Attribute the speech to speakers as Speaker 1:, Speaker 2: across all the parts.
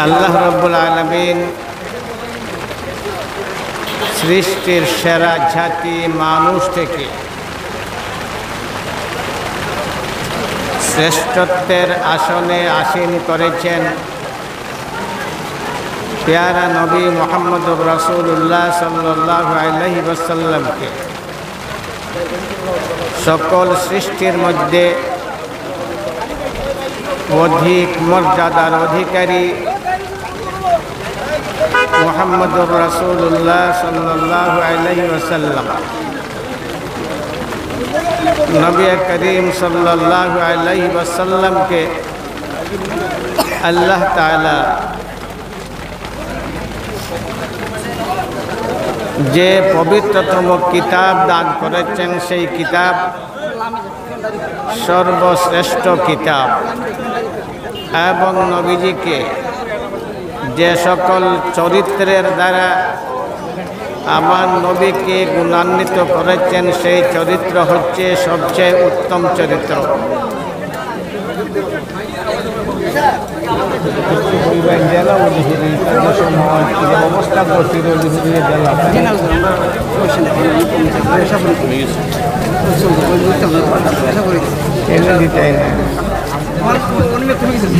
Speaker 1: আল্লাহ রাব্বুল আলামিন সৃষ্টির সেরা জাতি মানুষ থেকে শ্রেষ্ঠত্বের আসনে আসীন করেছেন প্যারা নবী মুহাম্মদুর রাসূলুল্লাহ সাল্লাল্লাহু আলাইহি ওয়াসাল্লামকে। সকল সৃষ্টির মধ্যে অধিক মর্যাদার অধিকারী মুহাম্মদুর রাসূলুল্লাহ সাল্লাল্লাহু আলাইহি ওয়াসাল্লাম, নবী করিম সাল্লাল্লাহু আলাইহি ওয়াসাল্লামকে আল্লাহ তাআলা যে পবিত্রতম কিতাব দান করেছেন, সেই কিতাব সর্বশ্রেষ্ঠ কিতাব এবং নবীজিকে যে সকল চরিত্রের দ্বারা আমার নবীকে গুণান্বিত করেছেন, সেই চরিত্র হচ্ছে সবচেয়ে উত্তম চরিত্র। অবস্থা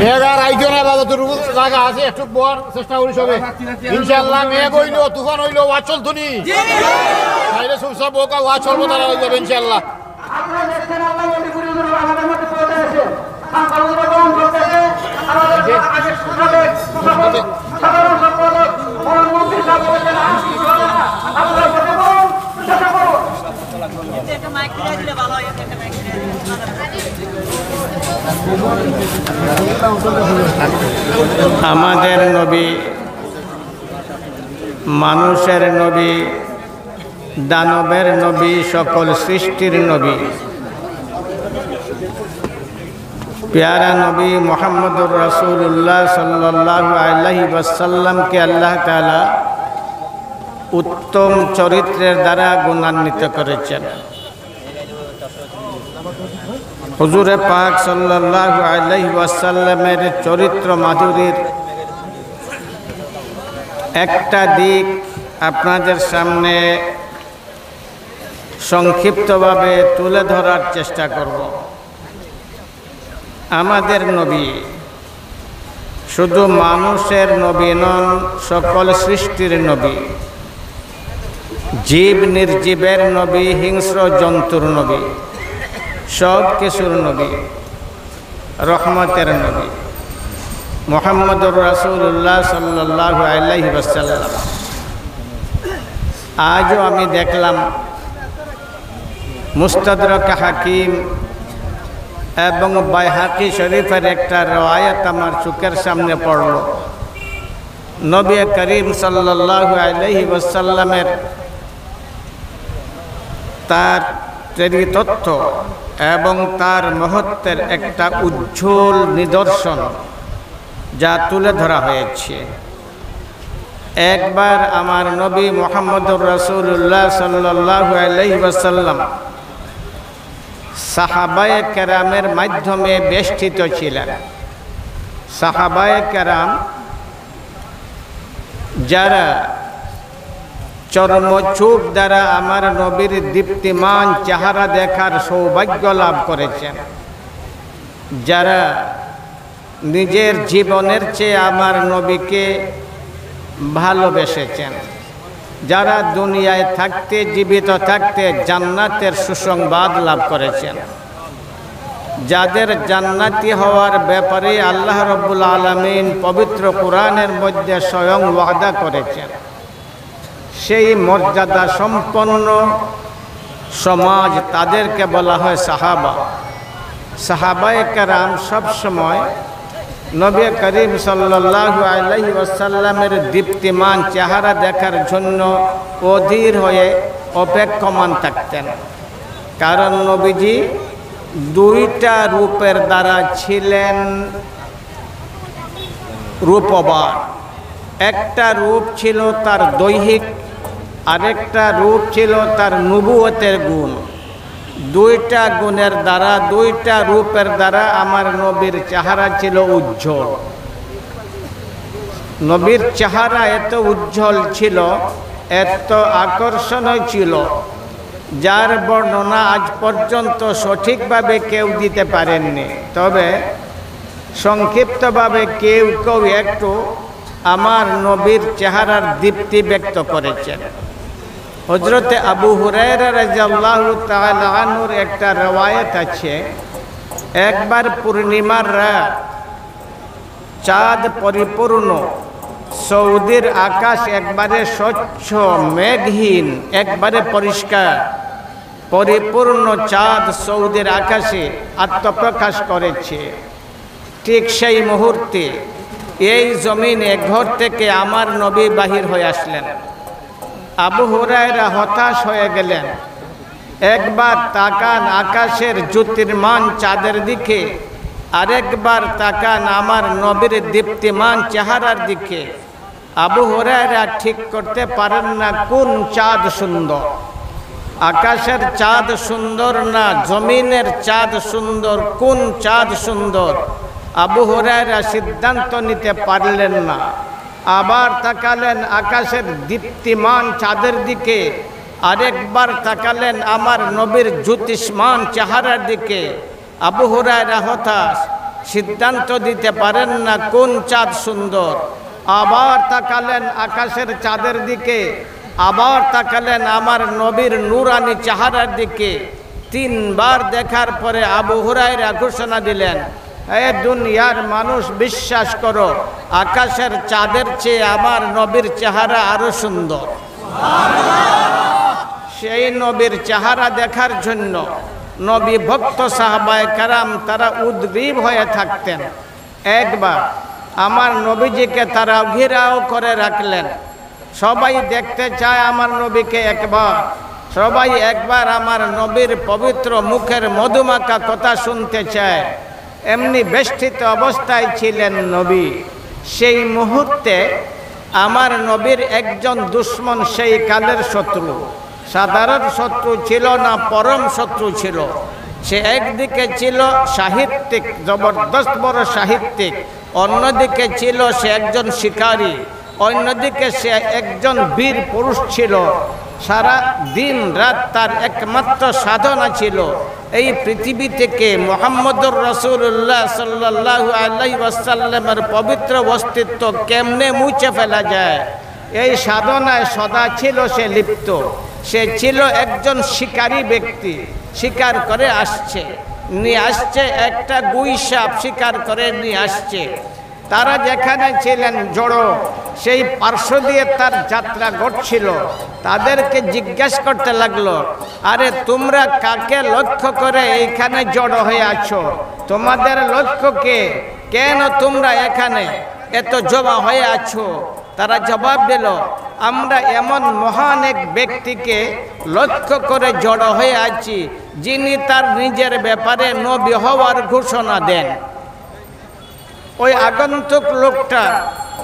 Speaker 2: মেঘার আইজো না বাবা, তোর জায়গা আছে একটু বর চেষ্টা করিস হবে ইনশাআল্লাহ। মেঘ হইলো তুফান হইলো ওয়াজ চলতো নি তাইলে সব বোকা ওয়াজ চলবো, তারা হয়ে যাবে ইনশাআল্লাহ।
Speaker 1: আমাদের নবী মানুষের নবী, দানবের নবী, সকল সৃষ্টির নবী প্যারা নবী মুহাম্মদুর রাসূলুল্লাহ সাল্লাল্লাহু আলাইহি ওয়াসাল্লামকে আল্লাহ তাআলা উত্তম চরিত্রের দ্বারা গুণান্বিত করেছেন। হুজুরে পাক সাল্লাল্লাহু আলাইহি ওয়াসাল্লামের চরিত্র মাধুরীর একটা দিক আপনাদের সামনে সংক্ষিপ্তভাবে তুলে ধরার চেষ্টা করব। আমাদের নবী শুধু মানুষের নবী নন, সকল সৃষ্টির নবী, জীব নির্জীবের নবী, হিংস্র জন্তুর নবী, সব কিছুর নবী, রহমতের নবী মুহাম্মদুর রাসূলুল্লাহ সাল্লাল্লাহু আলাইহি ওয়াসাল্লাম। আজও আমি দেখলাম মুস্তাদরাক হাকিম এবং বাইহাকি শরীফের একটা রওয়ায়াত আমার চোখের সামনে পড়ল। নবী করিম সাল্লাল্লাহু আলাইহি ওয়াসাল্লামের তার চরিত্র এবং তার মহত্বের একটা উজ্জ্বল নিদর্শন যা তুলে ধরা হয়েছে। একবার আমার নবী মুহাম্মদুর রাসূলুল্লাহ সাল্লাল্লাহু আলাইহি ওয়াসাল্লাম সাহাবায়ে কেরামের মাধ্যমে বেষ্টিত ছিলেন। সাহাবায়ে কেরাম যারা চর্মচোখ দ্বারা আমার নবীর দীপ্তিমান চেহারা দেখার সৌভাগ্য লাভ করেছেন, যারা নিজের জীবনের চেয়ে আমার নবীকে ভালোবেসেছেন, যারা দুনিয়ায় থাকতে, জীবিত থাকতে জান্নাতের সুসংবাদ লাভ করেছেন, যাদের জান্নাতি হওয়ার ব্যাপারে আল্লাহ রাব্বুল আলামিন পবিত্র কোরআনের মধ্যে স্বয়ং ওয়াদা করেছেন, সেই মর্যাদা সম্পন্ন সমাজ তাদেরকে বলা হয় সাহাবা। সাহাবায়ে কেরাম সবসময় নবী করিম সাল্লাল্লাহু আলাইহি ওয়াসাল্লামের দীপ্তিমান চেহারা দেখার জন্য অধীর হয়ে অপেক্ষমান থাকতেন, কারণ নবীজি দুইটা রূপের দ্বারা ছিলেন রূপবান। একটা রূপ ছিল তার দৈহিক, আরেকটা রূপ ছিল তার নবুয়তের গুণ। দুইটা গুণের দ্বারা, দুইটা রূপের দ্বারা আমার নবীর চেহারা ছিল উজ্জ্বল। নবীর চেহারা এত উজ্জ্বল ছিল, এত আকর্ষণীয় ছিল, যার বর্ণনা আজ পর্যন্ত সঠিকভাবে কেউ দিতে পারেননি। তবে সংক্ষিপ্তভাবে কেউ কেউ একটু আমার নবীর চেহারার দীপ্তি ব্যক্ত করেছেন। হযরতে আবু হুরায়রা রাদিয়াল্লাহু তাআলা আনহুর একটা রওয়ায়াত আছে, একবার পূর্ণিমার রাত, চাঁদ পরিপূর্ণ, সৌদির আকাশ একবারে স্বচ্ছ মেঘহীন, একবারে পরিষ্কার, পরিপূর্ণ চাঁদ সৌদির আকাশে আত্মপ্রকাশ করেছে। ঠিক সেই মুহূর্তে এই জমিনে ঘর থেকে আমার নবী বাহির হয়ে আসলেন। আবু হুরায়রা হতাশ হয়ে গেলেন। একবার তাকান আকাশের জ্যোতির্মান চাঁদের দিকে, আরেকবার তাকান আমার নবীর দীপ্তিমান চেহারার দিকে। আবু হুরায়রা ঠিক করতে পারেন না কোন চাঁদ সুন্দর, আকাশের চাঁদ সুন্দর না জমিনের চাঁদ সুন্দর, কোন চাঁদ সুন্দর। আবু হুরায়রা সিদ্ধান্ত নিতে পারলেন না। আবার তাকালেন আকাশের দীপ্তিমান চাঁদের দিকে, আরেকবার তাকালেন আমার নবীর জ্যোতিষ্মান চেহারার দিকে। আবু হুরায়রা হতাশ, সিদ্ধান্ত দিতে পারেন না কোন চাঁদ সুন্দর। আবার তাকালেন আকাশের চাঁদের দিকে, আবার তাকালেন আমার নবীর নূরানি চেহারার দিকে। তিনবার দেখার পরে আবু হুরায়রা ঘোষণা দিলেন, এ দুনিয়ার মানুষ, বিশ্বাস করো, আকাশের চাঁদের চেয়ে আমার নবীর চেহারা আরো সুন্দর। সেই নবীর চেহারা দেখার জন্য নবী ভক্ত সাহাবায়ে কেরাম তারা উদ্গ্রীব হয়ে থাকতেন। একবার আমার নবীজিকে তারা ঘেরাও করে রাখলেন। সবাই দেখতে চায় আমার নবীকে একবার, সবাই একবার আমার নবীর পবিত্র মুখের মধুমাখা কথা শুনতে চায়। এমনি বেষ্টিত অবস্থায় ছিলেন নবী। সেই মুহূর্তে আমার নবীর একজন দুশমন, সেই কালের শত্রু, সাধারণ শত্রু ছিল না, পরম শত্রু ছিল। সে একদিকে ছিল সাহিত্যিক, জবরদস্ত বড় সাহিত্যিক, অন্যদিকে ছিল সে একজন শিকারী, অন্যদিকে সে একজন বীর পুরুষ ছিল। সারা দিন রাত তার একমাত্র সাধনা ছিল এই পৃথিবী থেকে মুহাম্মদুর রাসূলুল্লাহ সাল্লাল্লাহু আলাইহি ওয়াসাল্লামের পবিত্র অস্তিত্ব কেমনে মুছে ফেলা যায়, এই সাধনায় সদা ছিল সে লিপ্ত। সে ছিল একজন শিকারী ব্যক্তি, শিকার করে আসছে, নিয়ে আসছে একটা গুই সাপ, শিকার করে নিয়ে আসছে। তারা যেখানে ছিলেন জড়ো, সেই পার্শ্ব দিয়ে তার যাত্রা ঘটছিল। তাদেরকে জিজ্ঞেস করতে লাগলো, আরে তোমরা কাকে লক্ষ্য করে এইখানে জড়ো হয়ে আছো? তোমাদের লক্ষ্যকে, কেন তোমরা এখানে এত জমা হয়ে আছো? তারা জবাব দিল, আমরা এমন মহান এক ব্যক্তিকে লক্ষ্য করে জড়ো হয়ে আছি, যিনি তার নিজের ব্যাপারে নবী হওয়ার ঘোষণা দেন। ওই আগন্তুক লোকটা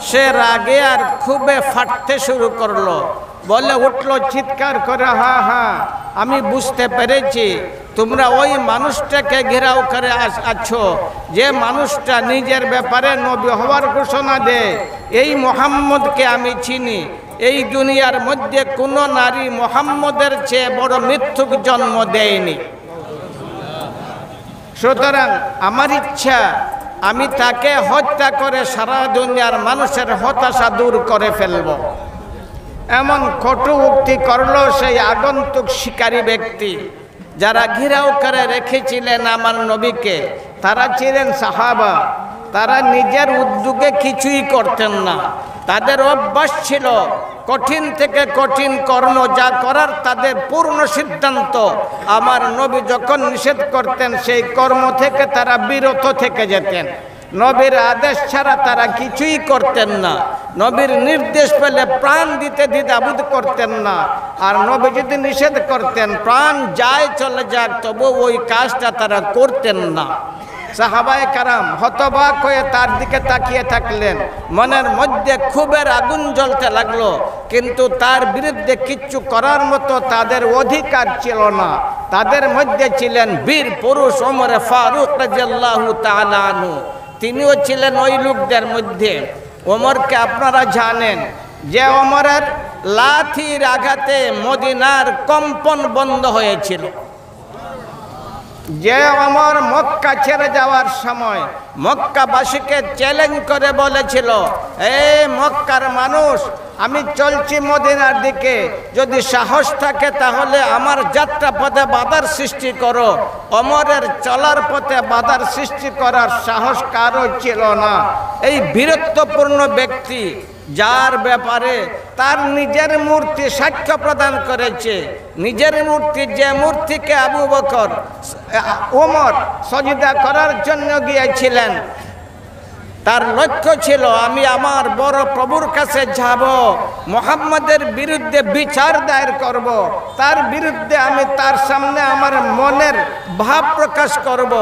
Speaker 1: সে রাগে আর খুবই ফাটতে শুরু করলো, বলে উঠলো চিৎকার করে, হ্যাঁ হ্যাঁ আমি বুঝতে পেরেছি, তোমরা ওই মানুষটাকে ঘেরাও করে আছো যে মানুষটা নিজের ব্যাপারে নবী হওয়ার ঘোষণা দেয়। এই মুহাম্মদকে আমি চিনি। এই দুনিয়ার মধ্যে কোনো নারী মুহাম্মদের চেয়ে বড় মিথ্যুক জন্ম দেয়নি। সুতরাং আমার ইচ্ছা, আমি তাকে হত্যা করে সারা দুনিয়ার মানুষের হতাশা দূর করে ফেলব। এমন কটু উক্তি করলো সেই আগন্তুক শিকারী ব্যক্তি। যারা ঘেরাও করে রেখেছিলেন আমার নবীকে, তারা ছিলেন সাহাবা। তারা নিজের উদ্যোগে কিছুই করতেন না। তাদের অভ্যাস ছিল কঠিন থেকে কঠিন কর্ম যা করার তাদের পূর্ণ সিদ্ধান্ত। আমার নবী যখন নিষেধ করতেন সেই কর্ম থেকে তারা বিরত থেকে যেতেন। নবীর আদেশ ছাড়া তারা কিছুই করতেন না। নবীর নির্দেশ পেলে প্রাণ দিতে দ্বিধাবোধ করতেন না। আর নবী যদি নিষেধ করতেন, প্রাণ যায় চলে যাক, তবু ওই কাজটা তারা করতেন না। সাহাবায়ে কারাম হতবাক হয়ে তার দিকে তাকিয়ে থাকলেন। মনের মধ্যে ক্ষোভের আগুন জ্বলতে লাগলো, কিন্তু তার বিরুদ্ধে কিচ্ছু করার মতো তাদের অধিকার ছিল না। তাদের মধ্যে ছিলেন বীর পুরুষ ওমর ফারুক রাদিয়াল্লাহু তাআলা আনহু। তিনিও ছিলেন ওই লোকদের মধ্যে। ওমরকে আপনারা জানেন যে ওমরের লাঠির আঘাতে মদিনার কম্পন বন্ধ হয়েছিল। যে ওমর মক্কা ছেড়ে যাওয়ার সময় মক্কাবাসীকে চ্যালেঞ্জ করে বলেছিল, এই মক্কার মানুষ, আমি চলছি মদিনার দিকে, যদি সাহস থাকে তাহলে আমার যাত্রা পথে বাধার সৃষ্টি করো। ওমরের চলার পথে বাধার সৃষ্টি করার সাহস কারো ছিল না। এই বীরত্বপূর্ণ ব্যক্তি, যার ব্যাপারে তার নিজের মূর্তি সাক্ষ্য প্রদান করেছে, নিজের মূর্তি, যে মূর্তিকে আবু বকর ওমর সজদা করার জন্য গিয়েছিলেন, তার লক্ষ্য ছিল আমি আমার বড় প্রভুর কাছে যাব, মুহাম্মদের বিরুদ্ধে বিচার দায়ের করব, তার বিরুদ্ধে আমি তার সামনে আমার মনের ভাব প্রকাশ করব।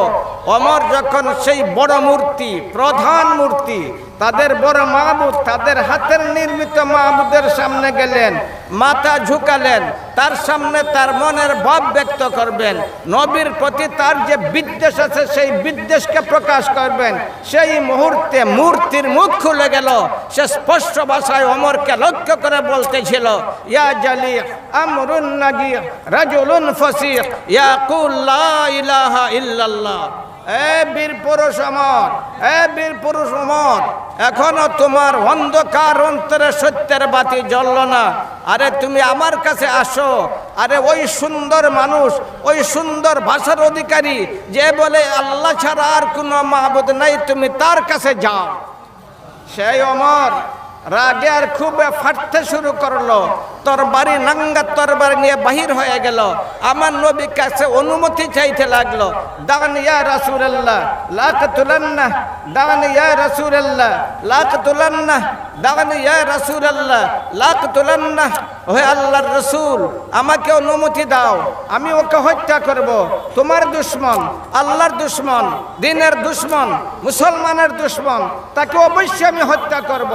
Speaker 1: ওমর যখন সেই বড় মূর্তি, প্রধান মূর্তি, তাদের বড় মাহবুদ, তাদের হাতের নির্মিত মাহবুদের সামনে গেলেন, মাথা ঝুঁকালেন, তার সামনে তার মনের ভাব ব্যক্ত করবেন, নবীর প্রতি তার যে বিদ্বেষ আছে সেই বিদ্বেষকে প্রকাশ করবেন। সেই মুহূর্তে মূর্তির মুখ খুলে গেল। সে স্পষ্ট ভাষায় ওমরকে লক্ষ্য করে বলতেছিল, ইয়া জালি আমরুন নাগি রাজুলুন ফসিহ ইয়াকুল লা ইলাহা ইল্লাল্লাহ। এ বীর পুরুষ ওমর, এ বীর পুরুষ ওমর, এখনো তোমার অন্ধকার অন্তরে সত্যের বাতি জ্বলল না। আরে তুমি আমার কাছে আসো। আরে ওই সুন্দর মানুষ, ওই সুন্দর ভাষার অধিকারী, যে বলে আল্লাহ ছাড়া আর কোনো মাবুদ নাই, তুমি তার কাছে যাও। সেই ওমর রাগে আর খুব ফাটতে শুরু করলো, তরবারি, নাঙ্গা তরবারি নিয়ে বাহির হয়ে গেল। আমার নবীর কাছে অনুমতি চাইতে লাগলো, দান ইয়া রাসূলুল্লাহ লাকতুলান্না, দান ইয়া রাসূলুল্লাহ লাকতুলান্না, দান ইয়া রাসূলুল্লাহ লাকতুলান্না। হে আল্লাহর রাসূল, আমাকে অনুমতি দাও, আমি ওকে হত্যা করব। তোমার দুশমন, আল্লাহর দুশমন, দ্বীনের দুশমন, মুসলমানের দুশমন, তাকে অবশ্যই আমি হত্যা করব।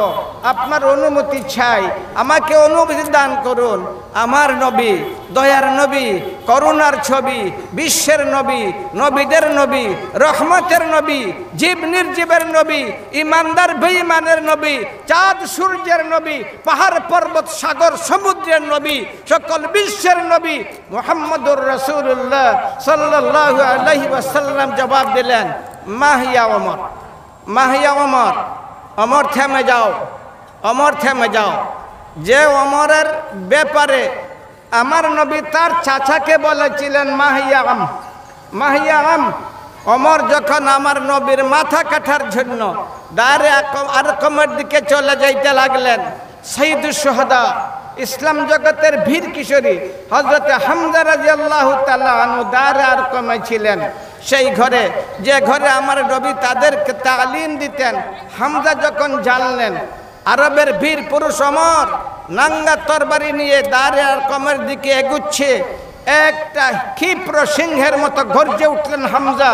Speaker 1: আপনার অনুমতি চাই, আমাকে অনুমতি দান করুন। আমার নবী, দয়ার নবী, করুণার ছবি, বিশ্বের নবী, নবীদের নবী, রহমতের নবী, জীব নির্জীবের নবী, ইমানদার বেঈমানের নবী, চাঁদ সূর্যের নবী, পাহাড় পর্বত সাগর সমুদ্রের নবী, সকল বিশ্বের নবী মুহাম্মদুর রাসূলুল্লাহ সাল্লাল্লাহু আলাইহি ওয়াসাল্লাম জবাব দিলেন, মাহিয়া ওমর, মাহিয়া ওমর, ওমর থেমে যাও, ওমর থেমে যাও। যে ওমরের ব্যাপারে আমার নবী তার চাচাকে বলেছিলেন মাহিয়াম, মাহিয়াম। ওমর যখন আমার নবীর মাথা কাটার জন্য দাঁড়ে আরকমের দিকে চলে যাইতে লাগলেন, শহীদুশ শুহাদা, ইসলাম জগতের বীর কিশোরী হযরত হামজা রাদিয়াল্লাহু তাআলা আনহু দাঁড়ে আরকমে ছিলেন। সেই ঘরে, যে ঘরে আমার নবী তাদেরকে তালিম দিতেন, হামজা যখন জানলেন আরবের বীর পুরুষ ওমর নাঙ্গা তরবারি নিয়ে দাঁড়ে আরকমের দিকে এগুচ্ছে, একটা ক্ষিপ্র সিংহের মতো গর্জে উঠলেন হামজা।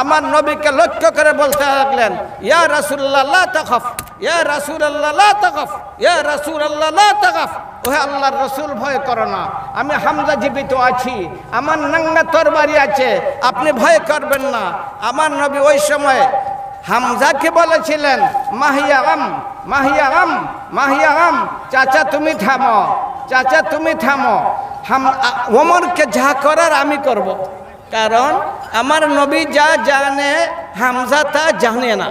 Speaker 1: আমার নবীকে লক্ষ্য করে বলতে লাগলেন, ইয়া রাসূলুল্লাহ লা তাখাফ, ইয়া রাসূলুল্লাহ লা তাখাফ, ইয়া রাসূলুল্লাহ লা তাখাফ। ওহে আল্লাহর রাসূল, ভয় করো না, আমি হামজা জীবিত আছি, আমার নাঙ্গা তরবারি আছে, আপনি ভয় করবেন না। আমার নবী ওই সময় হামজাকে বলেছিলেন, মাহিয়াম, মাহিয়াম, মাহিয়াম, চাচা তুমি থামো, চাচা তুমি থামো, ওমরকে যা করার আমি করব। কারণ আমার নবী যা জানে হামজা তা জানে না,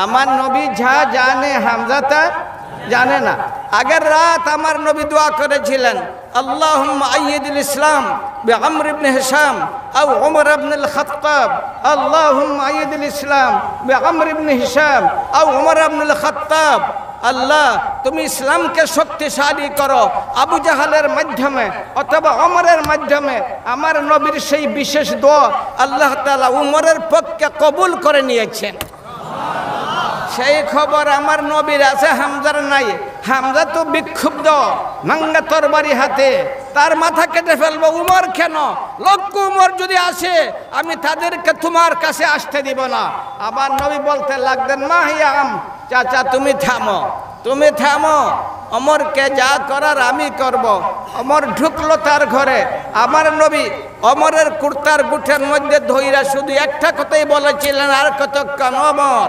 Speaker 1: আমার নবী যা জানে হামজা তা জানে না। আগের রাত আমার নবী দোয়া করেছিলেন, আল্লাহুম্মা আইয়িদিল ইসলাম বিআমর ইবনে হিশাম আও ওমর ইবনে আল খাত্তাব, আল্লাহুম্মা আইয়িদিল ইসলাম বিআমর ইবনে হিশাম আও ওমর ইবনে আল খাত্তাব। আল্লাহ, তুমি ইসলামকে শক্তিশালী করো আবু জাহালের মাধ্যমে অথবা ওমরের মাধ্যমে। আমার নবীর সেই বিশেষ দোয়া আল্লাহ তাআলা ওমরের পক্ষে কবুল করে নিয়েছেন। সেই খবর আমার নবীর আছে, হামজার নাই। হামজা তো বিক্ষুব্ধ, নাঙ্গা তরবারি হাতে, তার মাথা কেটে ফেলবো। উমর কেন? লক্ষ উমর যদি আসে আমি তাদেরকে তোমার কাছে আসতে দিব না। আবার নবী বলতে লাগলেন, মাহিয়াম, চাচা তুমি থামো, তুমি থামো, অমরকে যা করার আমি করব। অমর ঢুকলো তার ঘরে। আমার নবী অমরের কুর্তার গুঠের মধ্যে ধইরা শুধু একটা কথাই বলেছিলেন, আর কতক্ষণ অমর,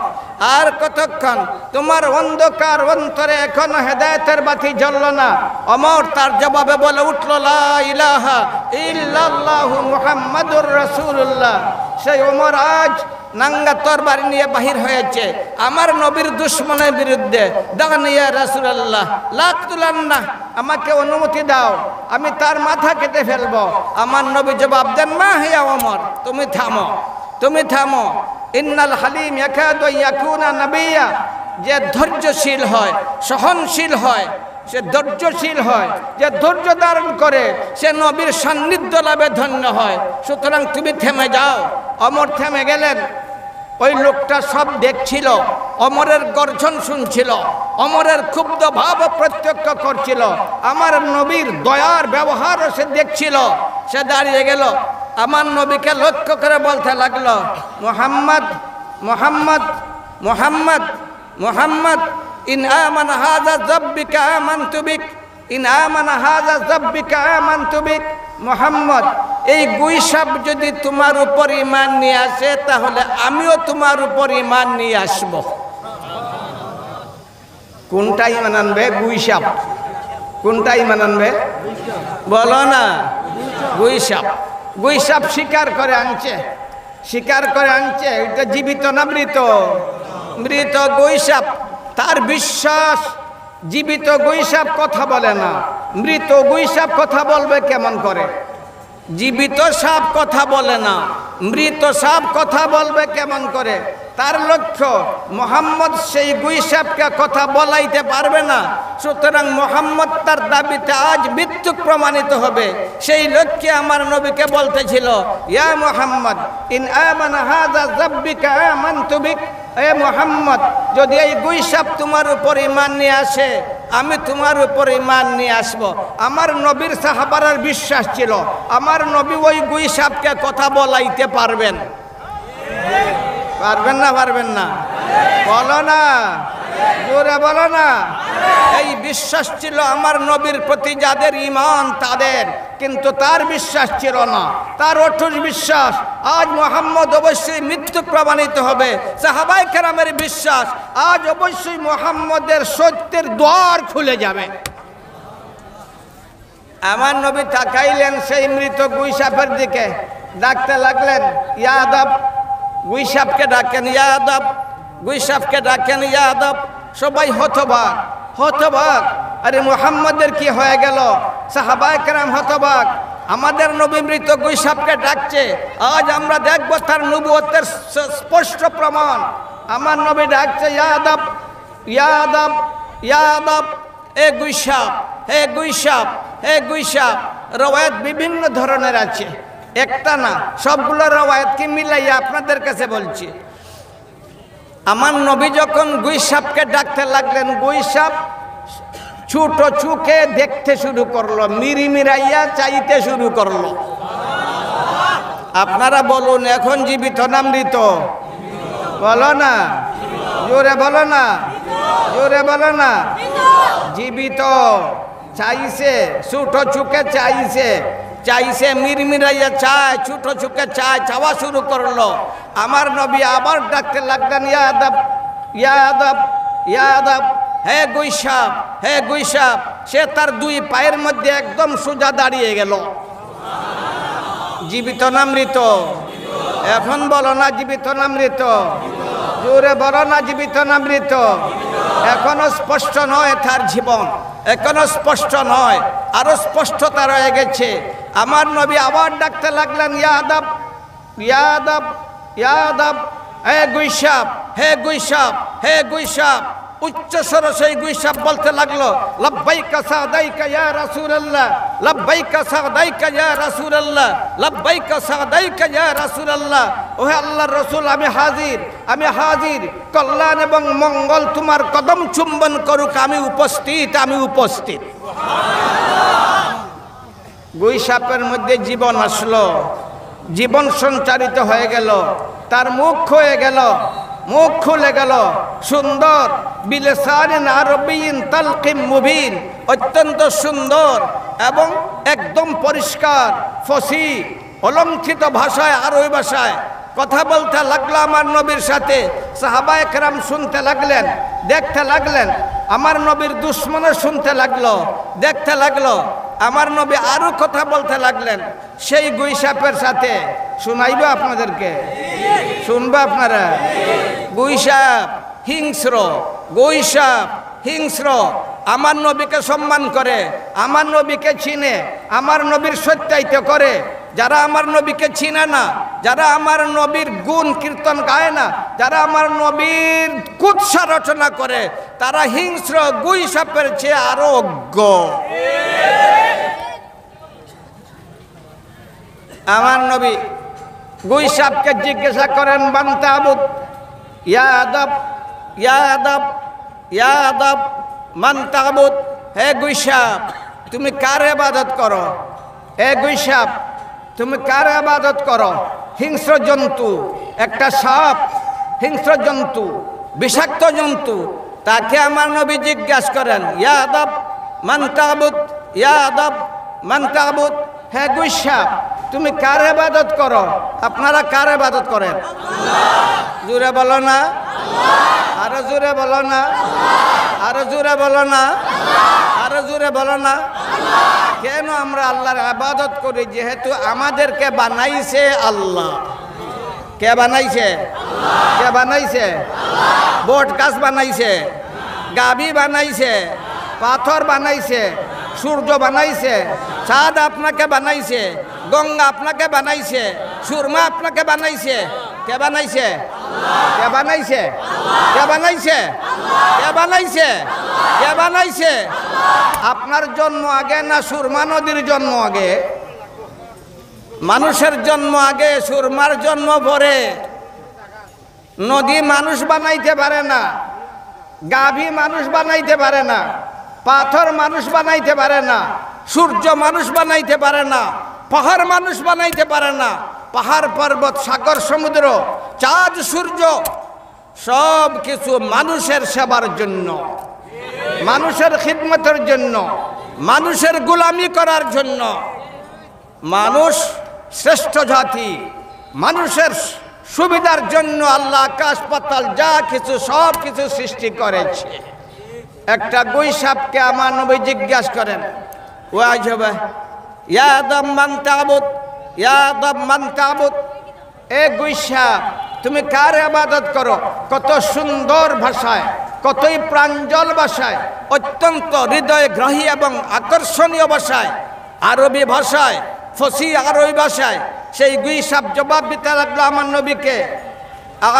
Speaker 1: আর কতক্ষণ? তোমার অন্ধকার অন্তরে এখনো হেদায়েতের বাতি জ্বলল না। ওমর তার জবাবে বলে উঠল, লা ইলাহা ইল্লাল্লাহু মুহাম্মাদুর রাসূলুল্লাহ। সেই ওমর আজ নাঙ্গা তরবারি নিয়ে বাহির হয়েছে আমার নবীর দুশমনের বিরুদ্ধে। দান ইয়া রাসূলুল্লাহ লাকতুলান্না, আমাকে অনুমতি দাও, আমি তার মাথা কেটে ফেলবো। আমার নবী জবাব দেন, মা হিয়া ওমর, তুমি থামো, তুমি থামো। ইন্নাল হালিম ইয়াকাদু ইয়াকুনা নাবিয়্যা, যে ধৈর্যশীল হয়, সহনশীল হয়, সে ধৈর্যশীল হয়, যে ধৈর্য ধারণ করে সে নবীর সান্নিধ্য লাভে ধন্য হয়। সুতরাং তুমি থেমে যাও। ওমর থেমে গেলেন। ওই লোকটা সব দেখছিল, ওমরের গর্জন শুনছিল, ওমরের ক্ষুব্ধ ভাব প্রত্যক্ষ করছিল, আমার নবীর দয়ার ব্যবহারও সে দেখছিল। সে দাঁড়িয়ে গেল, আমার নবীকে লক্ষ্য করে বলতে লাগলো, মুহাম্মদ মুহাম্মদ মুহাম্মদ মুহাম্মদ, ইন আমানা হাযা যাব্বিকা আমানতু বিক, ইন আমানা হাযা যাব্বিকা আমানতু বিক। মুহাম্মদ, এই গুইসাপ যদি তোমার উপর ঈমান নিয়ে আসে তাহলে আমিও তোমার উপর ঈমান নিয়ে আসব। কোনটা ঈমান আনবে? গুইসাপ। কোনটা ঈমান আনবে বলো না? গুইসাপ। গুইসাপ শিকার করে আনছে, শিকার করে আনছে। এটা জীবিত না মৃত? মৃত গুইসাপ। তার বিশ্বাস জীবিত গুইসাপ কথা বলে না, মৃত গুইসাপ কথা বলবে কেমন করে? জীবিত সাপ কথা বলে না, মৃত সাপ কথা বলবে কেমন করে? তার লক্ষ্য মোহাম্মদ সেই গুইসাপকে কথা বলাইতে পারবে না। সুতরাং মোহাম্মদ তার দাবিতে আজ মৃত্যু প্রমাণিত হবে। সেই লক্ষ্যে আমার নবীকে বলতেছিল, ইয়া মোহাম্মদ, ইন আমানা হাযা যাব্বিকা আমানতু বিক। এ মোহাম্মদ, যদি এই গুইসাপ তোমার উপর ঈমান নিয়ে আসে আমি তোমার উপর ঈমান নিয়ে আসব। আমার নবীর সাহাবারার বিশ্বাস ছিল আমার নবী ওই গুইসাপকে কথা বলাইতে পারবেন। পারবেন না? পারবেন না? বলো না, জোরে বলো না। এই বিশ্বাস ছিল আমার নবীর প্রতি যাদের ঈমান তাদের, কিন্তু তার বিশ্বাস ছিল না, তার অটুট বিশ্বাস। আজ মুহাম্মদ অবশ্যই মৃত্যু প্রমাণিত হবে। সাহাবায়ে কেরামের বিশ্বাস আজ অবশ্যই মুহাম্মদের সত্যের দ্বার খুলে যাবে। আমার নবী তাকাইলেন সেই মৃত গুইসাপের দিকে, ডাকতে লাগলেন, ইয়াদব। গুইসাপকে ডাকেন ইয়াদব, গুইসাপকে ডাকেন ইয়াদব। সবাই হতবাক, হতবাক। আরে মুহাম্মদের কি হয়ে গেল? সাহাবায়ে কেরাম হতবাক। আমাদের নবী মৃত গুইসাপকে ডাকছে, আজ আমরা দেখব তার নবুয়তের স্পষ্ট প্রমাণ। আমার নবী ডাকছে, ইয়াদব ইয়াদব ইয়াদব। এ গুইসাপ, হে গুইসাপ, হে গুইসাপ। রওয়ায়াত বিভিন্ন ধরনের আছে, একটা না, সবগুলো রওয়ায়াতকে মিলাইয়া আপনাদের কাছে বলছি। আমার নবী যখন গুইসাপকে ডাকতে লাগলেন, গুইসাপ ছোট চোখে দেখতে শুরু করলো, মিরিমিরাইয়া চাইতে শুরু করলো। আপনারা বলুন, এখন জীবিত না মৃত? বলো না, জোরে বলো না, জোরে বলো না। জীবিত। চাইছে, ছোট চোখে চাইছে, চাইছে, মিরমিরাইয়া চায়, ছোট চোখে চায়, চাওয়া শুরু করলো। আমার নবী আবার ডাকতে লাগলেন, ইয়াদব ইয়াদব ইয়াদব। হে গুইসাপ, হে গুইসাপ। সে তার দুই পায়ের মধ্যে একদম সোজা দাঁড়িয়ে গেল। জীবিত না মৃত? এখন বলো না, জীবিত না মৃত? জোরে বলো না, জীবিত না মৃত? এখনো স্পষ্ট নয় তার জীবন, এখনো স্পষ্ট নয়, আরো স্পষ্টতা রয়ে গেছে। আমার নবী আবার ডাকতে লাগলেন, ইয়াদব ইয়াদব ইয়াদব। হে গুইসাপ, হে গুইসাপ, হে গুইসাপ। উচ্চ স্বর সেই গুইসাপ বলতে লাগলো, লব্বাইকা সাদাইকা ইয়া রাসূলুল্লাহ, লব্বাইকা সাদাইকা ইয়া রাসূলুল্লাহ, লব্বাইকা সাদাইকা ইয়া রাসূলুল্লাহ। ওহে আল্লাহর রাসূল, আমি হাজির, আমি হাজির। কল্যাণ এবং মঙ্গল তোমার কদম চুম্বন করুক, আমি উপস্থিত, আমি উপস্থিত। গুইসাপের মধ্যে জীবন আসলো, জীবন সঞ্চারিত হয়ে গেল, তার মুখ হয়ে গেল, মুখ খুলে গেল। সুন্দর, বিলিসানিন আরবিয়্যিন তালকিম মুবিন, অত্যন্ত সুন্দর এবং একদম পরিষ্কার, ফসি, অলঙ্কৃত ভাষায়, আরবি ভাষায় কথা বলতে লাগলো আমার নবীর সাথে। সাহাবায়ে কেরাম শুনতে লাগলেন, দেখতে লাগলেন। আমার নবীর দুশ্মনও শুনতে লাগলো, দেখতে লাগলো। আমার নবী আরো কথা বলতে লাগলেন সেই গুই সাপের সাথে। শুনাইব আপনাদেরকে, শুনবে আপনারা? গুই সাপ হিংস্র, গুই সাপ হিংস্র। আমার নবীকে সম্মান করে, আমার নবীকে চিনে, আমার নবীর সত্যায়িত করে। যারা আমার নবীকে চিনে না, যারা আমার নবীর গুণ কীর্তন গায় না, যারা আমার নবীর কুৎসা রচনা করে, তারা হিংস্র গুই সাপের চেয়ে আরো অজ্ঞ। আমার নবী গুই সাপকে জিজ্ঞাসা করেন, বান্তা আবুদ ইয়াদব ইয়াদব ইয়াদব মান তাবুদ। হে গুই সাপ, তুমি কার ইবাদত করো? হে গুই সাপ, তুমি কার ইবাদত করো? হিংস্র জন্তু, একটা সাপ হিংস্র জন্তু, বিষাক্ত জন্তু। তাকে আমার নবী জিজ্ঞাসা করেন, ইয়াদব মান তাবুদ, ইয়াদব মান তাবুদ। হে গুই সাপ, তুমি কার ইবাদত করো? আপনারা কার ইবাদত করেন? জোরে বলো না, আরো জোরে বলো না, আরো জোরে বলো না, আরো জোরে বলো না। কেন আমরা আল্লাহর ইবাদত করি? যেহেতু আমাদেরকে বানাইছে আল্লাহ। কে বানাইছে? কে বানাইছে? বট গাছ বানাইছে, গাভী বানাইছে, পাথর বানাইছে, সূর্য বানাইছে, চাঁদ আপনাকে বানাইছে, গঙ্গা আপনাকে বানাইছে, সুরমা আপনাকে বানাইছে। কে বানাইছে? কে বানাইছে? কে বানাইছে? কে বানাইছে? কে বানাইছে? আপনার জন্ম আগে না সুরমা নদীর জন্ম আগে? মানুষের জন্ম আগে, সুরমার জন্ম পরে। নদী মানুষ বানাইতে পারে না, গাভী মানুষ বানাইতে পারে না, পাথর মানুষ বানাইতে পারে না, সূর্য মানুষ বানাইতে পারে না, পাহাড় মানুষ বানাইতে পারে না। পাহাড় পর্বত, সাগর, সমুদ্র, চাঁদ, সূর্য সব কিছু মানুষের সেবার জন্য, মানুষের খিদমতের জন্য, মানুষের গোলামি করার জন্য। মানুষ শ্রেষ্ঠ জাতি, মানুষের সুবিধার জন্য আল্লাহ আকাশ পাতাল যা কিছু সব কিছু সৃষ্টি করেছে। একটা গুই সাপকে আমার নবী জিজ্ঞাসা করেন, ওয়াজবে ইয়াদম মান তাবুদ, ইয়াদম মান তাবুদ। এ গুই সাপ, তুমি কার ইবাদত করো? কত সুন্দর ভাষায়, কতই প্রাঞ্জল ভাষায়, অত্যন্ত হৃদয়গ্রাহী এবং আকর্ষণীয় ভাষায়, আরবি ভাষায়, ফসি আরবি ভাষায় সেই গুই সাপ জবাব দিতে লাগলো আমার নবীকে,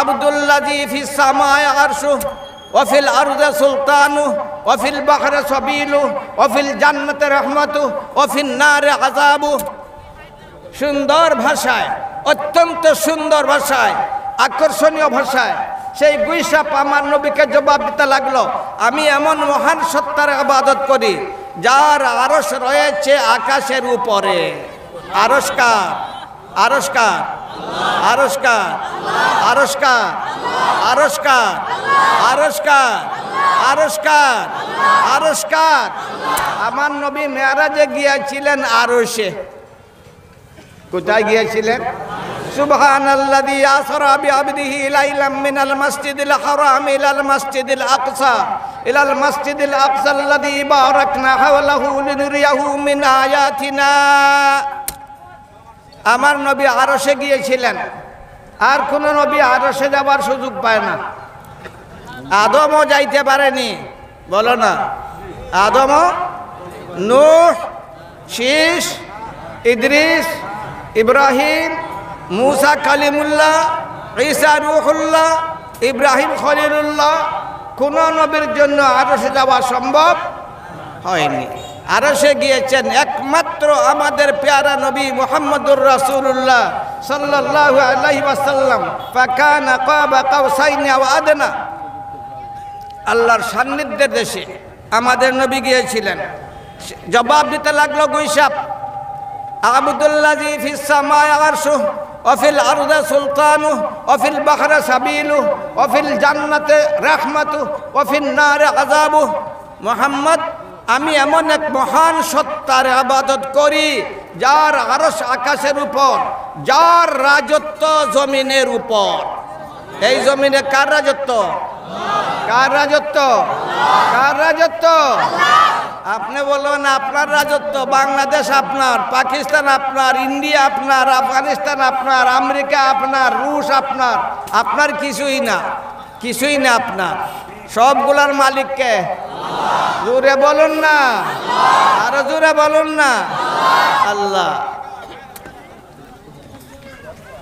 Speaker 1: আবদুল্লাযী ফিস সামায়ে আরশু ওয়া ফিল আরদি সুলতানু ওয়া ফিল বাহরি সাবিলু ওয়া ফিল জান্নাতি রাহমাতু ওয়া ফিন নারি আযাবু। সুন্দর ভাষায়, অত্যন্ত সুন্দর ভাষায়, আকর্ষণীয় ভাষায় সেই গুই সাপ আমার নবীকে জবাব দিতে লাগলো, আমি এমন মহান সত্তার ইবাদত করি যার আরশ রয়েছে আকাশের উপরে। আরশকার, আরশকার, আরশকার, আরশকার, আরশকার, আরশকার, আরশকার, আরশকার। আমার নবী মেরাজে গিয়েছিলেন আরশে। কোথায় গিয়েছিলেন? সুবহানাল্লাযী আসরা বিআবদিহি লাইলাম মিনাল মাসজিদিল হারাম ইলাল মাসজিদিল আকসা ইলাল মাসজিদিল আকসা আল্লাযী বারাকনা হাওলাহু লিনুরিয়াহু মিন আয়াতিনা। আমার নবী আরশে গিয়েছিলেন। আর কোন নবী আরশে যাবার সুযোগ পায় না। আদমও যাইতে পারেনি, বলো না? আদমও, নূহ, শীস, ইদ্রিস, ইব্রাহিম, মুসা কালিমুল্লাহ, ঈসা রূহুল্লাহ, ইব্রাহিম খলিলুল্লাহ, কোন নবীর জন্য আরশে যাওয়া সম্ভব হয়নি। আরশে গিয়েছেন একমাত্র আমাদের পেয়ারা নবী মুহাম্মদুর রাসূলুল্লাহ সাল্লাল্লাহু আলাইহি ওয়াসাল্লাম। ফাকানা কাবা কাউসাইনি আও আদনা। আল্লাহর সান্নিধ্যের দেশে আমাদের নবী গিয়েছিলেন। জবাব দিতে লাগলো গুই সাপ, আবদুল্লাযী ফিস সামায়ে আরশু ওয়া ফিল আরদি সুলতানু ওয়া ফিল বাহরি সাবিলু ওয়া ফিল জান্নাতি রাহমাতু ওয়া ফিন নারি আযাবু। মুহাম্মদ, আমি এমন এক মহান সত্তার ইবাদত করি যার আরশ আকাশের উপর, যার রাজত্ব জমিনের উপর। এই জমিনে কার রাজত্ব? কার রাজত্ব? কার রাজত্ব? আপনি বলবেন আপনার রাজত্ব, বাংলাদেশ আপনার, পাকিস্তান আপনার, ইন্ডিয়া আপনার, আফগানিস্তান আপনার, আমেরিকা আপনার, রুশ আপনার। আপনার কিছুই না, কিছুই না আপনার। সবগুলার মালিককে জোরে বলুন না, আরো জোরে বলুন না, আল্লাহ।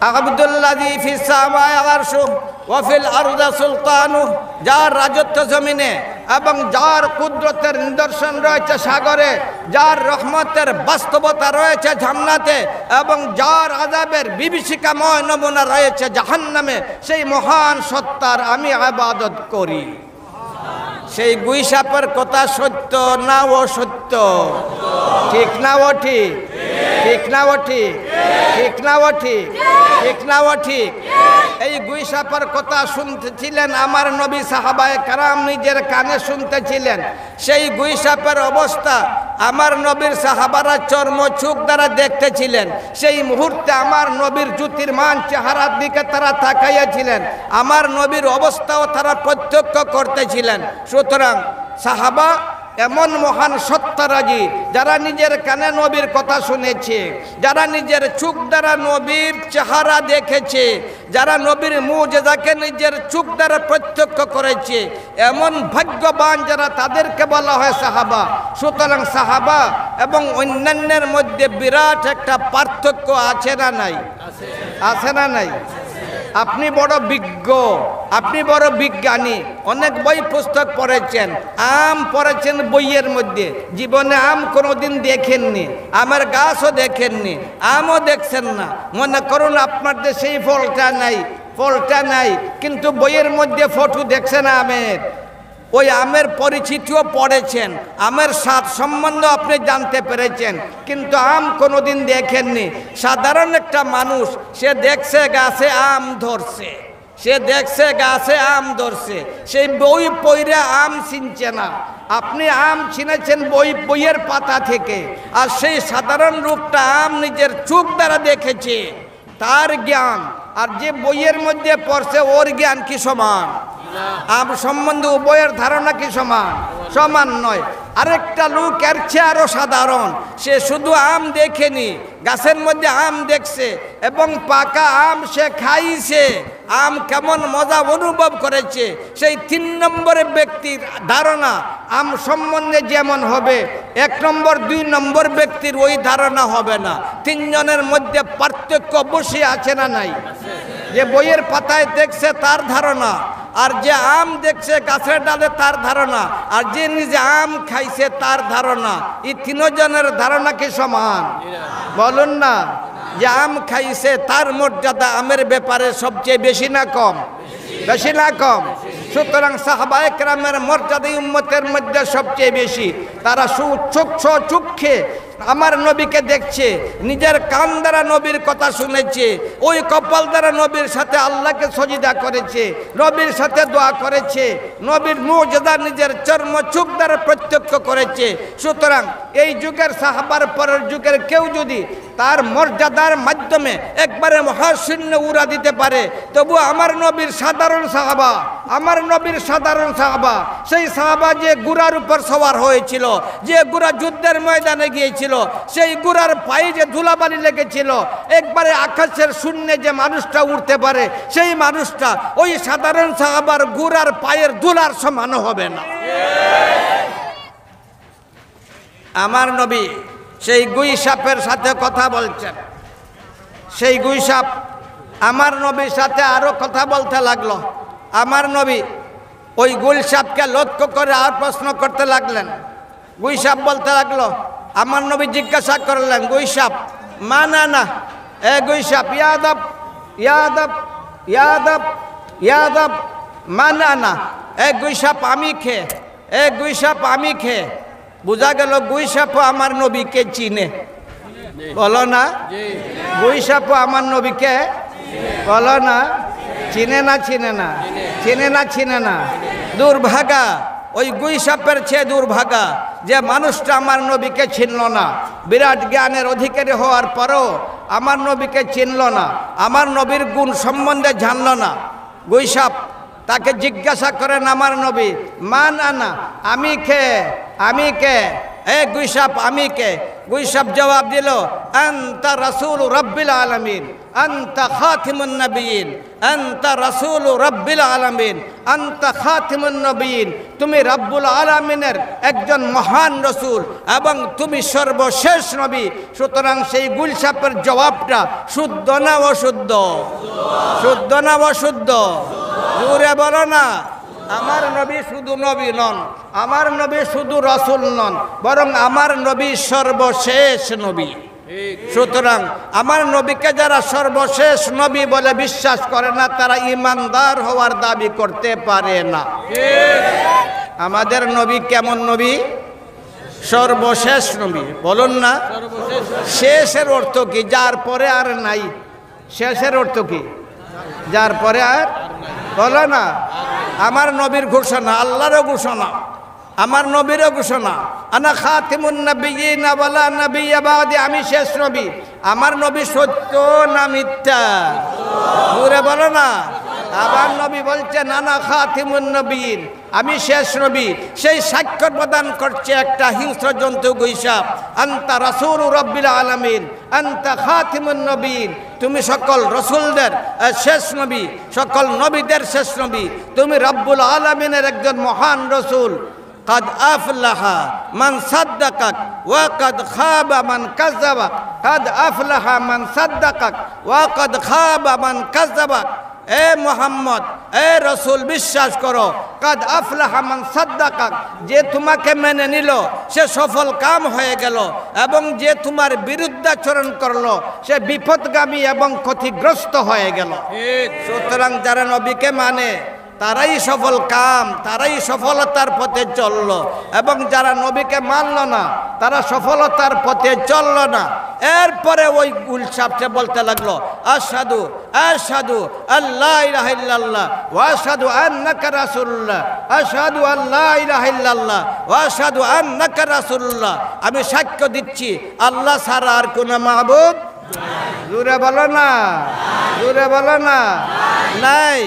Speaker 1: আবদুল্লাযী ফিস সামাই আরশুহু ওয়া ফিল আরদি সুলতানুহু, যার রাজত্ব জমিনে এবং যার কুদরতের নিদর্শন রয়েছে সাগরে, যার রহমতের বাস্তবতা রয়েছে জান্নাতে, এবং যার আযাবের বিভীষিকাময় নমুনা রয়েছে জাহান্নামে, সেই মহান সত্তার আমি ইবাদত করি। সেই গুইসাপের কথা সত্য না ও সত্য? ঠিক না ও ঠিক? ঠিক না ও ঠিক? ঠিক না ও ঠিক? ঠিক না ও ঠিক? এই গুইসাপের কথা শুনতেছিলেন আমার নবী, সাহাবায়ে কেরাম নিজের কানে শুনতেছিলেন। সেই গুইসাপের অবস্থা আমার নবীর সাহাবারা চর্মচোখ দ্বারা দেখতেছিলেন। সেই মুহূর্তে আমার নবীর জ্যোতির্মান চেহারার দিকে তারা তাকাইয়াছিলেন, আমার নবীর অবস্থাও তারা প্রত্যক্ষ করতেছিলেন। সুতরাং সাহাবা এমন মহান সত্তারাজি, যারা নিজের কানে নবীর কথা শুনেছে, যারা নিজের চোখ দ্বারা নবীর চেহারা দেখেছে, যারা নবীর মুজিজাকে নিজের চোখ দ্বারা প্রত্যক্ষ করেছে, এমন ভাগ্যবান যারা, তাদেরকে বলা হয় সাহাবা। সুতরাং সাহাবা এবং অন্যান্যের মধ্যে বিরাট একটা পার্থক্য আছে না নাই? আছে না নাই? আপনি বড় বিজ্ঞ, আপনি বড় বিজ্ঞানী, অনেক বই পুস্তক পড়েছেন, আম পড়েছেন বইয়ের মধ্যে, জীবনে আম কোনোদিন দেখেননি, আমের গাছও দেখেননি, আমও দেখছেন না। মনে করুন আপনার দেশে এই ফলটা নাই, ফলটা নাই, কিন্তু বইয়ের মধ্যে ফটো দেখছেন আমের, ওই আমের পরিচিতিও পড়েছেন, আমের স্বাদ সম্বন্ধে আপনি জানতে পেরেছেন, কিন্তু আম কোনোদিন দেখেননি। সাধারণ একটা মানুষ, সে দেখছে গাছে আম ধরছে, সে দেখছে গাছে আম ধরছে, সেই বই পড়ে আম চিনছে না। আপনি আম চিনেছেন বইয়ের পাতা থেকে, আর সেই সাধারণ রূপটা আম নিজের চোখ দ্বারা দেখেছে, তার জ্ঞান আর যে বইয়ের মধ্যে পড়ছে ওর জ্ঞান কি সমান? আম সম্বন্ধে উভয়ের ধারণা কি সমান? সমান নয়। আরেকটা লোক এর চেয়ে আরো সাধারণ, সে শুধু আম দেখেনি, গাছের মধ্যে আম দেখছে এবং পাকা আম সে খাইছে, আম কেমন মজা অনুভব করেছে। সেই 3 নম্বরের ব্যক্তির ধারণা আম সম্বন্ধে যেমন হবে, 1 নম্বর 2 নম্বর ব্যক্তির ওই ধারণা হবে না। 3 জনের মধ্যে পার্থক্য অবশ্যই আছে না নাই? যে বইয়ের পাতায় দেখছে তার ধারণা, আর যে আম দেখছে গাছের ডালে তার ধারণা, আর যে নিজে আম খাইছে তার ধারণা, এই 3 জনের ধারণা কি সমান? বলুন না। যে আম খাইছে তার মর্যাদা আমের ব্যাপারে সবচেয়ে বেশি না কম? বেশি না কম? সুতরাং সাহাবায়ে কেরামের মর্যাদা উম্মতের মধ্যে সবচেয়ে বেশি। তারা চক্ষে আমার নবীকে দেখছে, নিজের কান দ্বারা নবীর কথা শুনেছে, ওই কপাল দ্বারা নবীর সাথে আল্লাহকে সজিদা করেছে, নবীর সাথে দোয়া করেছে, নবীর মুজিজা নিজের চর্মচোখ দ্বারা প্রত্যক্ষ করেছে। সুতরাং এই যুগের সাহাবার পরের যুগের কেউ যদি তার মর্যাদার মাধ্যমে একবারে মহাশূন্য উড়া দিতে পারে, তবু আমার নবীর সাধারণ সাহাবা, আমার নবীর সাধারণ সাহাবা, সেই সাহাবা যে ঘোড়ার উপর সওয়ার হয়েছিল, যে ঘোড়া যুদ্ধের ময়দানে গিয়েছিল, সেই ঘোড়ার পায়ে যে ধুলাবালি লেগেছিল, একবারে আকাশের শূন্যে যে মানুষটা উঠতে পারে, সেই মানুষটা ওই সাধারণ সাহাবার ঘোড়ার পায়ের ধুলার সমান হবে না। আমার নবী সেই গুই সাপের সাথে কথা বলছেন, সেই গুই সাপ আমার নবীর সাথে আরো কথা বলতে লাগলো। আমার নবী ওই গুই সাপকে লক্ষ্য করে আর প্রশ্ন করতে লাগলেন। গুই সাপ বলতে লাগলো, আমার নবী জিজ্ঞাসা করলেন, গুই সাপ মানা না, এ গুই সাপ ইয়াদব ইয়াদব ইয়াদব ইয়াদব মানা না, এ গুই সাপ আমি খেয়ে, এ গুই সাপ আমি খেয়ে। বোঝা গেল গুই সাপও আমার নবীকে চিনে। বলো না, গুই সাপও আমার নবীকে, বলো না, চিনে না চিনে না? চিনে না চিনে না? দুর্ভাগা ওই গুই সাপের চেয়ে দুর্ভাগা যে মানুষটা আমার নবীকে চিনল না। বিরাট জ্ঞানের অধিকারী হওয়ার পরও আমার নবীকে চিনল না, আমার নবীর গুণ সম্বন্ধে জানল না। গুইসাপ তাকে জিজ্ঞাসা করেন আমার নবী, মান আনা, আমি কে, আমি কে, এ গুইসাপ আমি কে? গুইসাপ জবাব দিল, আনতা রাসূল রাব্বিল আলামিন, আনতা খাতিমুন নবিয়িন, আনতা রাসূল রাব্বিল আলামিন, আনতা খাতিমুন নবিয়িন। তুমি রাব্বুল আলামিনের একজন মহান রসুল এবং তুমি সর্বশেষ নবী। সুতরাং সেই গুইসাপের জবাবটা শুদ্ধ না অশুদ্ধ? শুদ্ধ না অশুদ্ধ? জোরে বলো না। আমার নবী শুধু নবী নন, আমার নবী শুধু রসুল নন, বরং আমার নবী সর্বশেষ নবী। সুতরাং আমার নবীকে যারা সর্বশেষ নবী বলে বিশ্বাস করে না, তারা ঈমানদার হওয়ার দাবি করতে পারে না। আমাদের নবী কেমন নবী? সর্বশেষ নবী। বলুন না, শেষের অর্থ কি? যার পরে আর নাই। শেষের অর্থ কি? যার পরে আর, বলো না। আমার নবীর ঘোষণা, আল্লাহরও ঘোষণা, আমার নবীরও ঘোষণা, আনা খাতিমুন নবিয়্যিন ওয়া লা নাবিয়্যা বা'দি, আমি শেষ নবী। আমার নবী সত্য না মিথ্যা? জোরে বলো না। আবার নবী বলছেন আনা খাতিমুন নবিয়্যিন, আমি শেষ নবী। সেই সাক্ষ্য প্রদান করছে একটা হিংস্র জন্তু গুইসাপ। আনতা রাসূল রাব্বিল আলামিন, আনতা খাতিমুন নবিয়্যিন, তুমি সকল রসুলদের শেষ নবী, সকল নবীদের শেষ নবী। তুমি রব্বুল আলামিনের একজন মহান রসুল। قد أفلح من صدقك وقد خاب من كذبك، قد أفلح من صدقك وقد خاب من كذبك। এ মোহাম্মদ, এ রসুল, বিশ্বাস করো, কাদ আফলাহা মান সাদ্দাকাক, যে তোমাকে মেনে নিল সে সফল কাম হয়ে গেল, এবং যে তোমার বিরুদ্ধাচরণ করলো সে বিপদগামী এবং ক্ষতিগ্রস্ত হয়ে গেল। সুতরাং যারা নবীকে মানে তারাই সফল কাম, তারাই সফলতার পথে চলল, এবং যারা নবীকে মানল না তারা সফলতার পথে চলল না। এরপরে ওই গুইসাপটা বলতে লাগলো, আশহাদু আশহাদু আল্লা ইলাহা ইল্লাল্লাহ ওয়া আশহাদু আন্নাকা রাসূলুল্লাহ, আশহাদু আল্লা ইলাহা ইল্লাল্লাহ ওয়া আশহাদু আন্নাকা রাসূলুল্লাহ। আমি সাক্ষ্য দিচ্ছি আল্লাহ ছাড়া আর কোনো মাবুদ, জোরে বলো না, জোরে বলো না, নাই,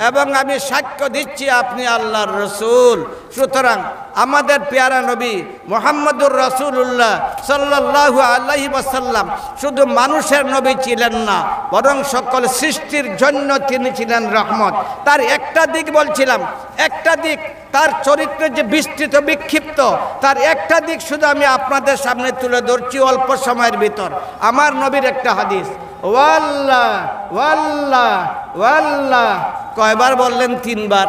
Speaker 1: এবং আমি সাক্ষ্য দিচ্ছি আপনি আল্লাহর রসুল। সুতরাং আমাদের পেয়ারা নবী মুহাম্মদুর রাসূলুল্লাহ সাল্লাল্লাহু আলাইহি ওয়াসাল্লাম শুধু মানুষের নবী ছিলেন না, বরং সকল সৃষ্টির জন্য তিনি ছিলেন রহমত। তার একটা দিক বলছিলাম, একটা দিক তার চরিত্র যে বিস্তৃত বিক্ষিপ্ত, তার একটা দিক শুধু আমি আপনাদের সামনে তুলে ধরছি অল্প সময়ের ভিতর। আমার নবীর একটা হাদিস, ওয়াল্লাহ ওয়াল্লাহ ওয়াল্লাহ, কয়বার বললেন? তিনবার।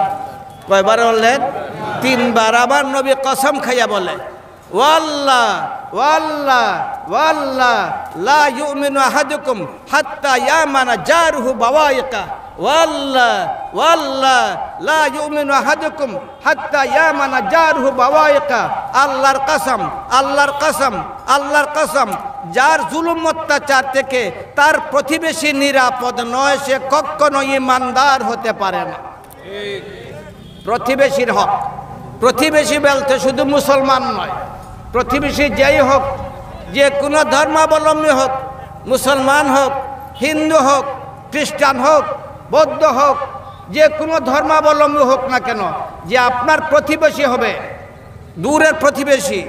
Speaker 1: কয়বার বললেন? তিনবার। আমার নবী কসম খাইয়া বলে, ওয়াল্লাহ ওয়াল্লাহ ওয়াল্লাহ লা ইউমিনু আহাদুকুম হাত্তা ইয়ামানা জারহু বাওয়াইকা, ওয়াল্লাহ ওয়াল্লাহ লা ইউমিনু আহাদুকুম হাত্তা ইয়ামানা জারহু বাওয়াইকা। আল্লাহর কসম, আল্লাহর কসম, আল্লাহর কসম, যার জুলুম অত্যাচার থেকে তার প্রতিবেশী নিরাপদ নয়, সে কখনো ঈমানদার হতে পারে না। প্রতিবেশীর হক, প্রতিবেশী বলতে শুধু মুসলমান নয়, প্রতিবেশী যেই হোক, যে কোনো ধর্মাবলম্বী হোক, মুসলমান হোক, হিন্দু হোক, খ্রিস্টান হোক, বৌদ্ধ হোক, যে কোনো ধর্মাবলম্বী হোক না কেন, যে আপনার প্রতিবেশী হবে, দূরের প্রতিবেশী,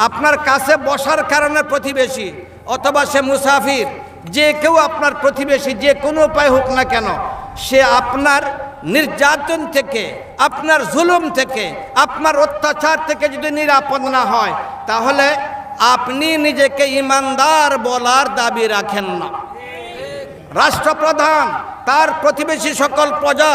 Speaker 1: আপনার কাছে বসার কারণে প্রতিবেশী, অথবা সে মুসাফির, যে কেউ আপনার প্রতিবেশী, যে কোনো উপায় হোক না কেন, সে আপনার নির্যাতন থেকে, আপনার জুলুম থেকে, আপনার অত্যাচার থেকে যদি নিরাপদ না হয়, তাহলে আপনি নিজেকে ঈমানদার বলার দাবি রাখেন না। রাষ্ট্রপ্রধান তার প্রতিবেশী সকল প্রজা,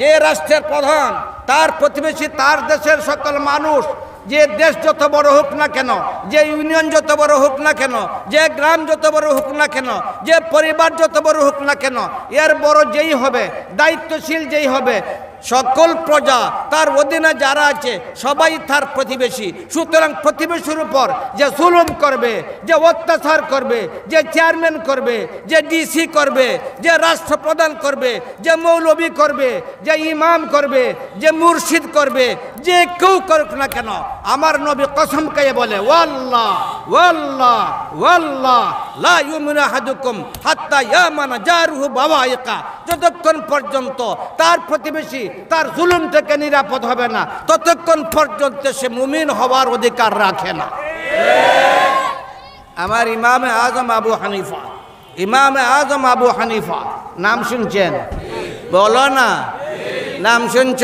Speaker 1: যে রাষ্ট্রের প্রধান তার প্রতিবেশী তার দেশের সকল মানুষ, যে দেশ যত বড় হোক না কেন, যে ইউনিয়ন যত বড় হোক না কেন, যে গ্রাম যত বড় হোক না কেন, যে পরিবার যত বড় হোক না কেন, এর বড় যেই হবে, দায়িত্বশীল যেই হবে, সকল প্রজা তার অধীনে যারা আছে সবাই তার প্রতিবেশী। সুতরাং প্রতিবেশীর উপর যে জুলুম করবে, যে অত্যাচার করবে, যে চেয়ারম্যান করবে, যে ডিসি করবে, যে রাষ্ট্রপ্রধান করবে, যে মৌলবী করবে, যে ইমাম করবে, যে মুর্শিদ করবে, যে কেউ করুক না কেন, আমার নবী কসম খেয়ে বলে, ওয়াল্লাহ ওয়াল্লাহ ওয়াল্লাহ লা ইউমিনু আহাদুকুম হাত্তা ইয়ামানা জারুহু বাওয়াইকা, যতক্ষণ পর্যন্ত তার প্রতিবেশী তার জুলুম থেকে নিরাপদ হবে না ততক্ষণ পর্যন্ত সে মুমিন হওয়ার অধিকার রাখে না। আমার ইমামে আজম আবু হানিফা, ইমামে আজম আবু হানিফা নাম শুনছেন? বলো না, নাম শুনছ?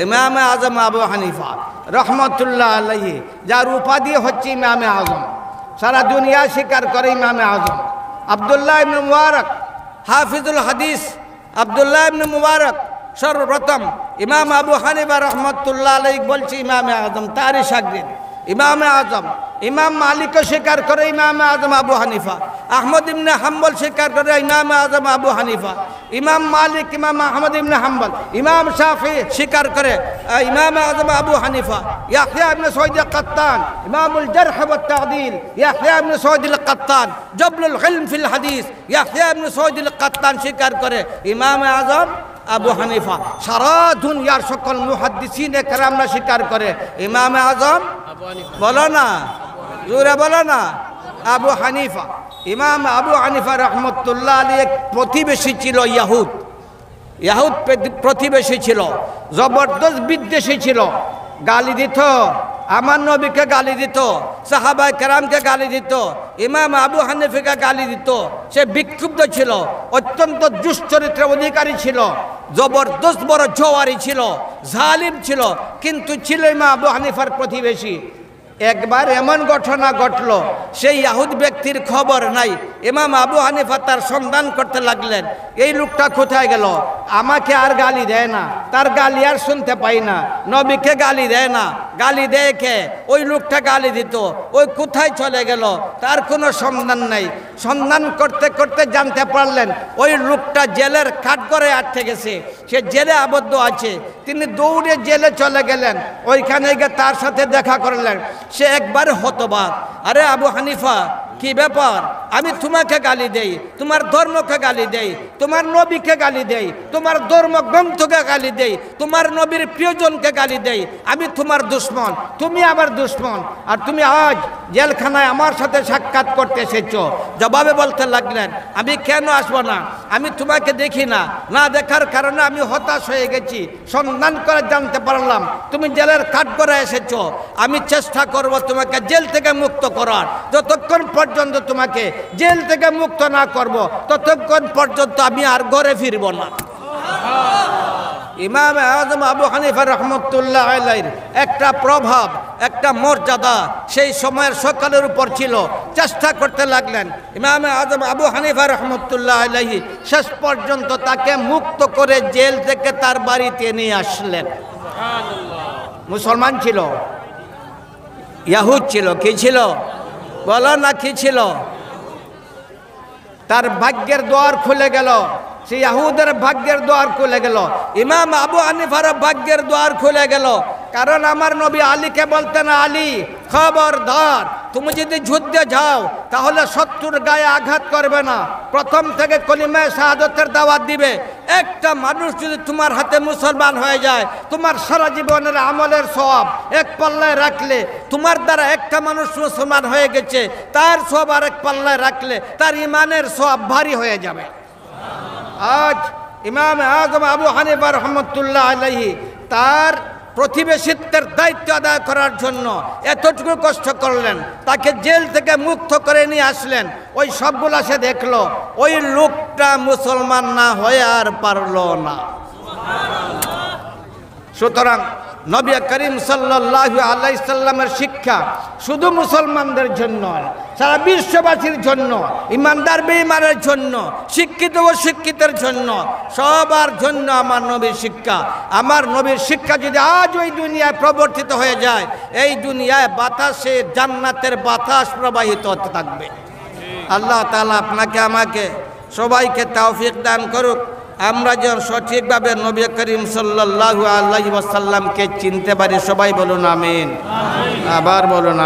Speaker 1: ইমামে আজম আবু হানিফা রহমতুল্লাহ আলাইহি, যার উপাধি হচ্ছে ইমামে আজম, সারা দুনিয়া স্বীকার করে ইমামে আজম। আব্দুল্লাহ ইবনে মুবারক হাফিজুল হাদিস, আব্দুল্লাহ ইবনে মুবারক সর্বপ্রথম ইমাম আবু হানিফা রহমতুল্লাহ আলাইহি বলছে ইমামে আজম, তারই শাগরিদ ইমামে আজম। ইমাম মালিকও স্বীকার করে ইমামে আজম আবু হানিফা, আহমদ ইবনে হাম্বল স্বীকার করে ইমামে আজম আবু হানিফা, ইমাম মালিক, ইমাম আহমদ ইবনে হাম্বল, ইমাম শাফি স্বীকার করে ইমামে আজম আবু হানিফা, ইয়াহইয়া ইবনে সঈদ আল-কাত্তান ইমামুল জারহ ওয়াত তা'দীল, ইয়াহইয়া ইবনে সঈদ আল-কাত্তান জাবলুল ইলম ফিল হাদিস, ইয়াহইয়া ইবনে সঈদ আল-কাত্তান স্বীকার করে ইমামে আজম আবু হানিফা। সারা দুনিয়ার সকল মুহাদ্দিসিনে কেরামরা স্বীকার করে ইমামে আজম, বলো না, জোরে বলো না, আবু হানিফা। ইমাম আবু হানিফা রহমতুল্লাহ আলাইহি এক প্রতিবেশী ছিল ইয়াহুদ, ইয়াহুদ প্রতিবেশী ছিল, জবরদস্ত বিদ্বেষী ছিল, গালি দিত, আমার নবীকে গালি দিত, সাহাবায়ে কেরামকে গালি দিত, ইমাম আবু হানিফাকে গালি দিত। সে বিক্ষুব্ধ ছিল, অত্যন্ত দুশ্চরিত্রের অধিকারী ছিল, জবরদস্ত বড় জওয়ারি ছিল, জালিম ছিল, কিন্তু ছিল ইমাম আবু হানিফার প্রতিবেশী। একবার এমন ঘটনা ঘটল, সেই ইয়াহুদ ব্যক্তির খবর নাই। ইমাম আবু হানিফা তার সন্ধান করতে লাগলেন, এই লোকটা কোথায় গেল, আমাকে আর গালি দেয় না, তার গালি আর শুনতে পাই না, নবীকে গালি দেয় না, গালি দেয় কে? ওই লোকটা গালি দিত, ওই কোথায় চলে গেল, তার কোনো সন্ধান নাই। সন্ধান করতে করতে জানতে পারলেন ওই লোকটা জেলের কাঠগড়ায় আটকে গেছে, সে জেলে আবদ্ধ আছে। তিনি দৌড়ে জেলে চলে গেলেন, ওইখানে গিয়ে তার সাথে দেখা করলেন। সে একবার হতবাক, আরে আবু হানিফা কি ব্যাপার, আমি তোমাকে গালি দেই, তোমার ধর্মকে গালি দেই, তোমার নবীকে গালি দেই, তোমার ধর্মগ্রন্থকে গালি দেই, তোমার নবীর প্রিয়জনকে গালি দেই, আমি তোমার দুশ্মন, তুমি আমার দুশ্মন, আর তুমি আজ জেলখানায় আমার সাথে সাক্ষাৎ করতে এসেছো। জবাবে বলতে লাগলেন, আমি কেন আসবো না, আমি তোমাকে দেখি না, না দেখার কারণে আমি হতাশ হয়ে গেছি। সন্ধান করে জানতে পারলাম তুমি জেলের কাঠগড়ায় এসেছো, আমি চেষ্টা করব তোমাকে জেল থেকে মুক্ত করার। যতক্ষণ পর্যন্ত তোমাকে জেল থেকে মুক্ত না করব ততক্ষণ পর্যন্ত আমি আর ঘরে ফিরব না। ইমাম আজম আবু হানিফা রহমতুল্লাহ আলাইহির একটা প্রভাব, একটা মর্যাদা সেই সময়ের সকলের উপর ছিল। চেষ্টা করতে লাগলেন ইমাম আজম আবু হানিফা রহমতুল্লাহ আলাইহি, শেষ পর্যন্ত তাকে মুক্ত করে জেল থেকে তার বাড়িতে নিয়ে আসলেন। মুসলমান ছিল, ইয়াহুদ ছিল, কি ছিল বলো না, কি ছিল? তার ভাগ্যের দ্বার খুলে গেল, সেই ইয়াহুদের ভাগ্যের দ্বার খুলে গেল, ইমাম আবু হানিফার ভাগ্যের দ্বার খুলে গেল। কারণ আমার নবী আলীকে বলতেন, আলী খবরদার, তুমি যদি যুদ্ধে যাও তাহলে শত্রুর গায়ে আঘাত করবে না, প্রথম থেকে কলিমায়ে শাহাদাতের দাওয়াত দিবে। একটা মানুষ যদি তোমার হাতে মুসলমান হয়ে যায়, তোমার সারা জীবনের আমলের সওয়াব এক পাল্লায় রাখলে, তোমার দ্বারা একটা মানুষ মুসলমান হয়ে গেছে, তার সওয়াব আর এক পাল্লায় রাখলে তার ইমানের সওয়াব ভারী হয়ে যাবে। আজ ইমাম আজম আবু হানিফা রহমতুল্লাহ আলাইহি তার প্রতিবেশিত্বের দায়িত্ব আদায় করার জন্য এতটুকু কষ্ট করলেন, তাকে জেল থেকে মুক্ত করে নিয়ে আসলেন। ওই সবগুলা সে দেখলো, ওই লোকটা মুসলমান না হয়ে আর পারল না। সুতরাং নবী করিম সাল্লাল্লাহু আলাইহি সাল্লামের শিক্ষা শুধু মুসলমানদের জন্য, সারা বিশ্ববাসীর জন্য, ইমানদার বেঈমানের জন্য, শিক্ষিত ও শিক্ষিতের জন্য, সবার জন্য আমার নবীর শিক্ষা। আমার নবীর শিক্ষা যদি আজ ওই দুনিয়ায় প্রবর্তিত হয়ে যায়, এই দুনিয়ায় বাতাসে জান্নাতের বাতাস প্রবাহিত হতে থাকবে। আল্লাহ তাআলা আপনাকে আমাকে সবাইকে তৌফিক দান করুক, আমরা যেন সঠিকভাবে নবী করিম সাল্লাল্লাহু আলাইহি ওয়াসাল্লামকে চিনতে পারি। সবাই বলুন আমিন। আবার বলুন।